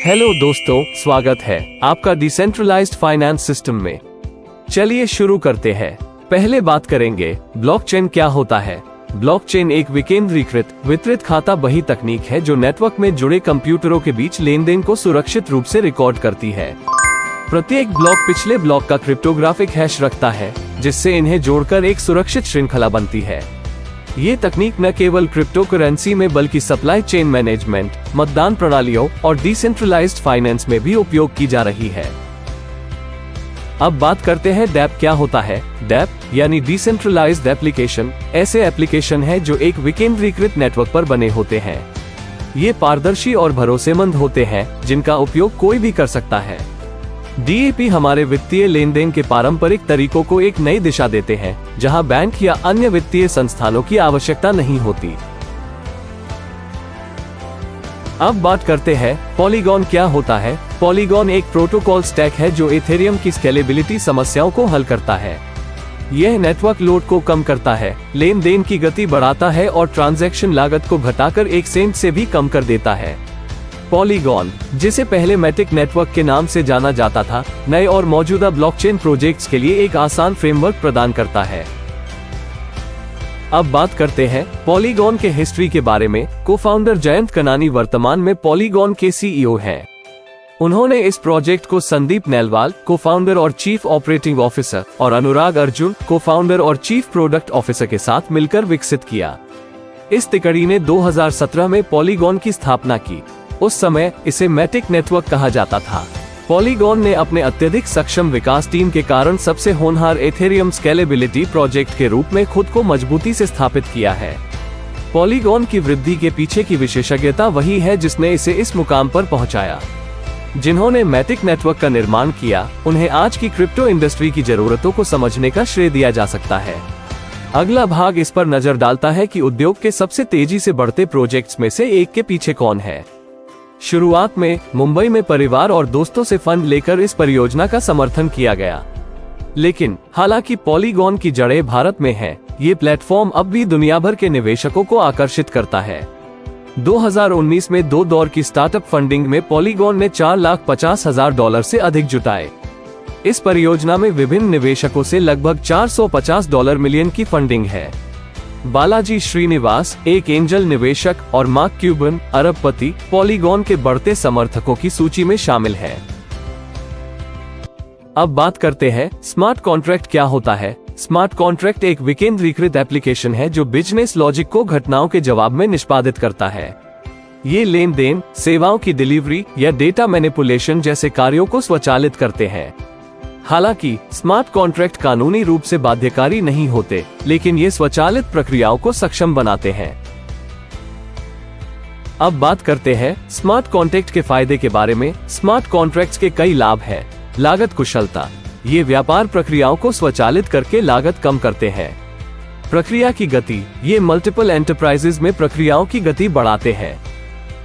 Hello दोस्तों, स्वागत है आपका डिसेंट्रलाइज्ड फाइनेंस सिस्टम में। चलिए शुरू करते हैं। पहले बात करेंगे ब्लॉकचेन क्या होता है। ब्लॉकचेन एक विकेंद्रीकृत वितरित खाता बही तकनीक है जो नेटवर्क में जुड़े कंप्यूटरों के बीच लेन देन को सुरक्षित रूप से रिकॉर्ड करती है। प्रत्येक ब्लॉक पिछले ब्लॉक का क्रिप्टोग्राफिक हैश रखता है, जिससे इन्हें जोड़कर एक सुरक्षित श्रृंखला बनती है। ये तकनीक न केवल क्रिप्टो करेंसी में बल्कि सप्लाई चेन मैनेजमेंट, मतदान प्रणालियों और डिसेंट्रलाइज्ड फाइनेंस में भी उपयोग की जा रही है। अब बात करते हैं डैप क्या होता है। डैप यानी डिसेंट्रलाइज्ड एप्लीकेशन ऐसे एप्लीकेशन है जो एक विकेंद्रीकृत नेटवर्क पर बने होते हैं। ये पारदर्शी और भरोसेमंद होते हैं, जिनका उपयोग कोई भी कर सकता है। डीएपी हमारे वित्तीय लेन देन के पारंपरिक तरीकों को एक नई दिशा देते हैं, जहां बैंक या अन्य वित्तीय संस्थानों की आवश्यकता नहीं होती। अब बात करते हैं पॉलीगॉन क्या होता है। पॉलीगॉन एक प्रोटोकॉल स्टैक है जो इथेरियम की स्केलेबिलिटी समस्याओं को हल करता है। यह नेटवर्क लोड को कम करता है, लेन देन की गति बढ़ाता है और ट्रांजैक्शन लागत को घटाकर 1 सेंट से भी कम कर देता है। पॉलीगॉन, जिसे पहले मैटिक नेटवर्क के नाम से जाना जाता था, नए और मौजूदा ब्लॉकचेन प्रोजेक्ट्स के लिए एक आसान फ्रेमवर्क प्रदान करता है। अब बात करते हैं पॉलीगॉन के हिस्ट्री के बारे में। को-फाउंडर जयंत कनानी वर्तमान में पॉलीगॉन के सीईओ हैं। उन्होंने इस प्रोजेक्ट को संदीप नेलवाल, को-फाउंडर और चीफ ऑपरेटिंग ऑफिसर, और अनुराग अर्जुन, को-फाउंडर और चीफ प्रोडक्ट ऑफिसर के साथ मिलकर विकसित किया। इस तिकड़ी ने 2017 में पॉलीगॉन की स्थापना की। उस समय इसे मैटिक नेटवर्क कहा जाता था। पॉलीगॉन ने अपने अत्यधिक सक्षम विकास टीम के कारण सबसे होनहार इथेरियम स्केलेबिलिटी प्रोजेक्ट के रूप में खुद को मजबूती से स्थापित किया है। पॉलीगॉन की वृद्धि के पीछे की विशेषज्ञता वही है जिसने इसे इस मुकाम पर पहुंचाया। जिन्होंने मैटिक नेटवर्क का निर्माण किया, उन्हें आज की क्रिप्टो इंडस्ट्री की जरूरतों को समझने का श्रेय दिया जा सकता है। अगला भाग इस पर नजर डालता है कि उद्योग के सबसे तेजी से बढ़ते प्रोजेक्ट्स में से एक के पीछे कौन है। शुरुआत में मुंबई में परिवार और दोस्तों से फंड लेकर इस परियोजना का समर्थन किया गया, लेकिन हालांकि पॉलीगॉन की जड़ें भारत में हैं, ये प्लेटफॉर्म अब भी दुनिया भर के निवेशकों को आकर्षित करता है। 2019 में 2 दौर की स्टार्टअप फंडिंग में पॉलीगॉन ने $4,50,000 से अधिक जुटाए। इस परियोजना में विभिन्न निवेशकों से लगभग $450 मिलियन की फंडिंग है। बालाजी श्रीनिवास, एक एंजल निवेशक, और मार्क क्यूबन, अरबपति, पॉलीगॉन के बढ़ते समर्थकों की सूची में शामिल हैं। अब बात करते हैं स्मार्ट कॉन्ट्रैक्ट क्या होता है। स्मार्ट कॉन्ट्रैक्ट एक विकेंद्रीकृत एप्लीकेशन है जो बिजनेस लॉजिक को घटनाओं के जवाब में निष्पादित करता है। ये लेन देन, सेवाओं की डिलीवरी या डेटा मैनिपुलेशन जैसे कार्यों को स्वचालित करते हैं। हालांकि स्मार्ट कॉन्ट्रैक्ट कानूनी रूप से बाध्यकारी नहीं होते, लेकिन ये स्वचालित प्रक्रियाओं को सक्षम बनाते हैं। अब बात करते हैं स्मार्ट कॉन्ट्रैक्ट के फायदे के बारे में। स्मार्ट कॉन्ट्रैक्ट्स के कई लाभ हैं। लागत कुशलता, ये व्यापार प्रक्रियाओं को स्वचालित करके लागत कम करते हैं। प्रक्रिया की गति, ये मल्टीपल एंटरप्राइजेज में प्रक्रियाओं की गति बढ़ाते हैं।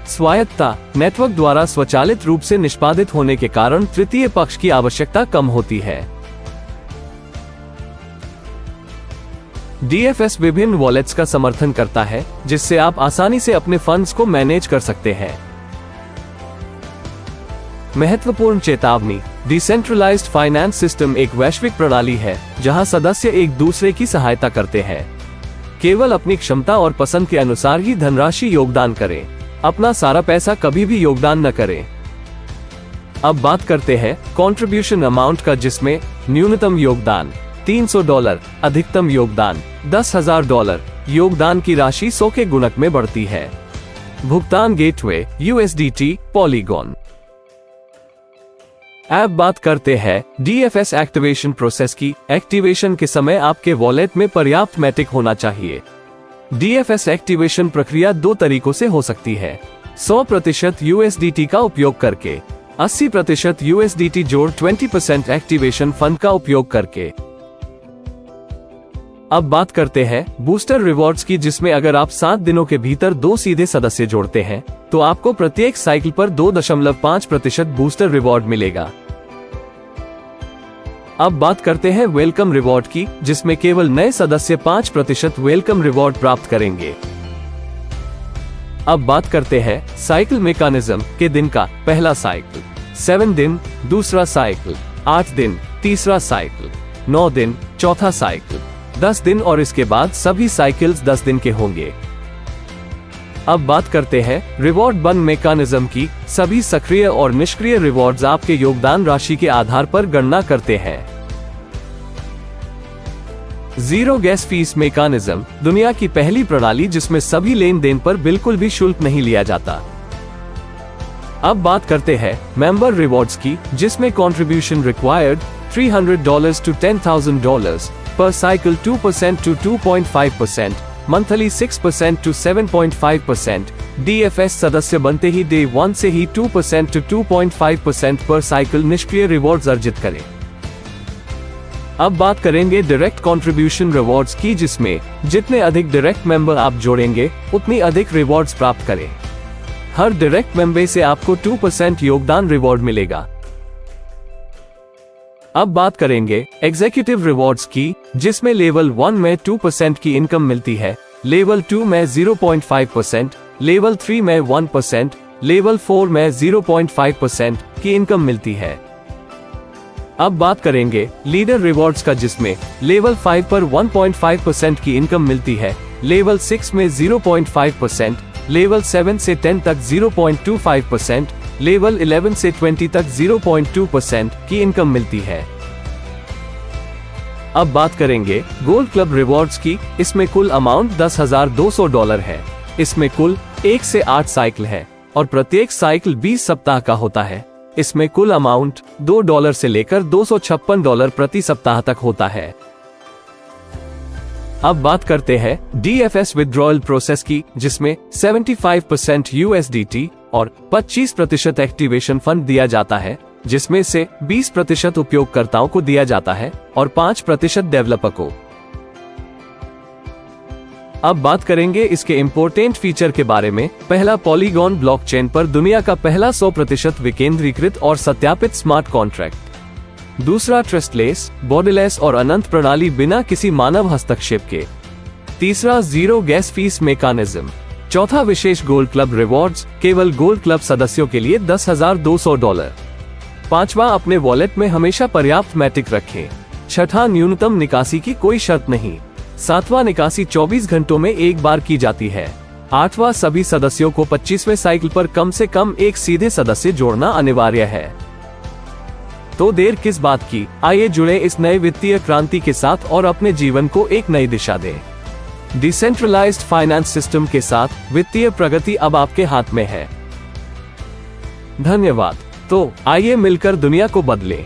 स्वायत्तता, नेटवर्क द्वारा स्वचालित रूप से निष्पादित होने के कारण तृतीय पक्ष की आवश्यकता कम होती है। डीएफएस विभिन्न वॉलेट्स का समर्थन करता है, जिससे आप आसानी से अपने फंड्स को मैनेज कर सकते हैं। महत्वपूर्ण चेतावनी, डिसेंट्रलाइज्ड फाइनेंस सिस्टम एक वैश्विक प्रणाली है जहां सदस्य एक दूसरे की सहायता करते हैं। केवल अपनी क्षमता और पसंद के अनुसार ही धनराशि योगदान करें। अपना सारा पैसा कभी भी योगदान न करें। अब बात करते हैं कंट्रीब्यूशन अमाउंट का, जिसमें न्यूनतम योगदान $300, अधिकतम योगदान $10,000। योगदान की राशि 100 के गुणक में बढ़ती है। भुगतान गेटवे USDT, पॉलीगॉन। अब बात करते हैं डीएफएस एक्टिवेशन प्रोसेस की। एक्टिवेशन के समय आपके वॉलेट में पर्याप्त मैटिक होना चाहिए। डीएफएस एक्टिवेशन प्रक्रिया 2 तरीकों से हो सकती है। 100% USDT का उपयोग करके, 80% USDT जोड़ 20% एक्टिवेशन फंड का उपयोग करके। अब बात करते हैं बूस्टर रिवॉर्ड्स की, जिसमें अगर आप 7 दिनों के भीतर 2 सीधे सदस्य जोड़ते हैं तो आपको प्रत्येक साइकिल पर 2.5% बूस्टर रिवॉर्ड मिलेगा। अब बात करते हैं वेलकम रिवॉर्ड की, जिसमें केवल नए सदस्य 5% वेलकम रिवॉर्ड प्राप्त करेंगे। अब बात करते हैं साइकिल मैकेनिज्म के दिन का। पहला साइकिल 7 दिन, दूसरा साइकिल 8 दिन, तीसरा साइकिल 9 दिन, चौथा साइकिल 10 दिन और इसके बाद सभी साइकिल्स 10 दिन के होंगे। अब बात करते हैं रिवॉर्ड बन मैकेनिज्म की। सभी सक्रिय और निष्क्रिय रिवॉर्ड्स आपके योगदान राशि के आधार पर गणना करते हैं। जीरो गैस फीस मैकेनिज्म दुनिया की पहली प्रणाली जिसमें सभी लेन देन पर बिल्कुल भी शुल्क नहीं लिया जाता। अब बात करते हैं मेंबर रिवॉर्ड्स की, जिसमें कंट्रीब्यूशन रिक्वायर्ड $300 to $10,000 पर cycle 2% to 2.5%, monthly 6% to 7.5%, DFS सदस्य बनते ही डे 1 से ही 2% to 2.5% पर साइकिल निष्क्रिय रिवॉर्ड्स अर्जित करें। अब बात करेंगे डायरेक्ट कंट्रीब्यूशन रिवॉर्ड्स की, जिसमें जितने अधिक डायरेक्ट मेंबर आप जोड़ेंगे उतनी अधिक रिवॉर्ड्स प्राप्त करें। हर डायरेक्ट मेंबर से आपको 2% योगदान रिवॉर्ड मिलेगा। अब बात करेंगे एग्जीक्यूटिव रिवॉर्ड्स की, जिसमें लेवल 1 में 2% की इनकम मिलती है, लेवल 2 में 0.5%, लेवल 3 में 1%, लेवल 4 में 0.5% की इनकम मिलती है। अब बात करेंगे लीडर रिवॉर्ड्स का, जिसमें लेवल 5 पर 1.5% की इनकम मिलती है, लेवल 6 में 0.5%, लेवल 7 से 10 तक 0.25%, लेवल 11 से 20 तक 0.2% की इनकम मिलती है। अब बात करेंगे गोल्ड क्लब रिवॉर्ड्स की। इसमें कुल अमाउंट $10,200 है। इसमें कुल 1 से 8 साइकिल है और प्रत्येक साइकिल 20 सप्ताह का होता है। इसमें कुल अमाउंट $2 से लेकर $256 प्रति सप्ताह तक होता है। अब बात करते हैं DFS विथड्रॉयल प्रोसेस की, जिसमें 75% USDT और 25% एक्टिवेशन फंड दिया जाता है, जिसमें से 20% उपयोगकर्ताओं को दिया जाता है और 5% डेवलपर को। अब बात करेंगे इसके इम्पोर्टेंट फीचर के बारे में। पहला, पॉलीगॉन ब्लॉकचेन पर दुनिया का पहला 100% विकेंद्रीकृत और सत्यापित स्मार्ट कॉन्ट्रैक्ट। दूसरा, ट्रस्टलेस, बॉर्डरलेस और अनंत प्रणाली बिना किसी मानव हस्तक्षेप के। तीसरा, जीरो गैस फीस मैकेनिज्म। चौथा, विशेष गोल्ड क्लब रिवॉर्ड्स, केवल गोल्ड क्लब सदस्यों के लिए $10,200। पांचवा, अपने वॉलेट में हमेशा पर्याप्त मैटिक रखें। छठा, न्यूनतम निकासी की कोई शर्त नहीं। सातवां, निकासी 24 घंटों में एक बार की जाती है। आठवां, सभी सदस्यों को 25वें साइकिल पर कम से कम एक सीधे सदस्य जोड़ना अनिवार्य है। तो देर किस बात की, आइए जुड़े इस नए वित्तीय क्रांति के साथ और अपने जीवन को एक नई दिशा दें। डिसेंट्रलाइज्ड फाइनेंस सिस्टम के साथ वित्तीय प्रगति अब आपके हाथ में है। धन्यवाद। तो आइए मिलकर दुनिया को बदलें।